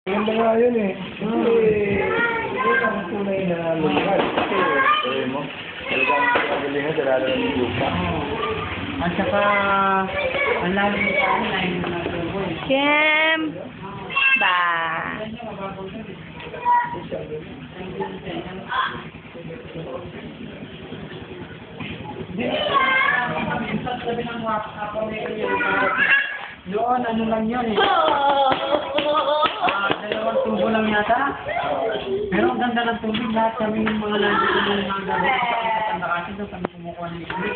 Yun ba nga yun eh. Ito ang tunay na lugar. Sabi mo, talagang pagalingan sa lalo ng lupa. At saka, ang lalo mo sa akin ay natubo eh. Shem! Ba! Sabi ng mga doon, ano lang yun eh. Dalawang tubo lang yata. Pero ang ganda ng tubig, lahat kami yung mga nandito ng mga gawin. Sa kasi doon kami kumukuha ng tubig.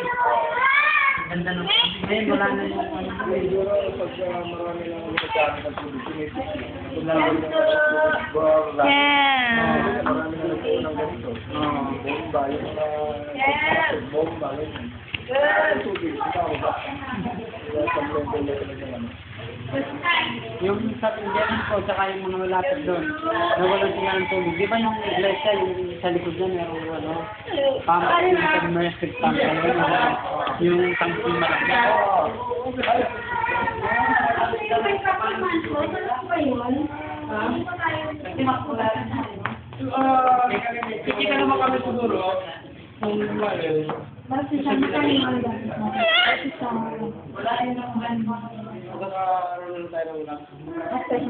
Ang ganda ng tubig. Ngayon, wala na yung ano. Siguro pag marami lang umigamit ng tubig, Shem! marami na nagpunan ng ganito. Bomba, yung mga bomba, yun. Tubig, ikaw ba? Yung sa Indian ko, saka yung mga malapit doon, nawalan sila ng tubig. Di ba yung iglesia, yung sa likod na merong ano, yung submersive tank, yung tangki malaki. Hindi ka naman kami siguro. Kung mahal. Bakit sa kanya ang Wala yun naman. Magkakaroon tayo ng ulang. After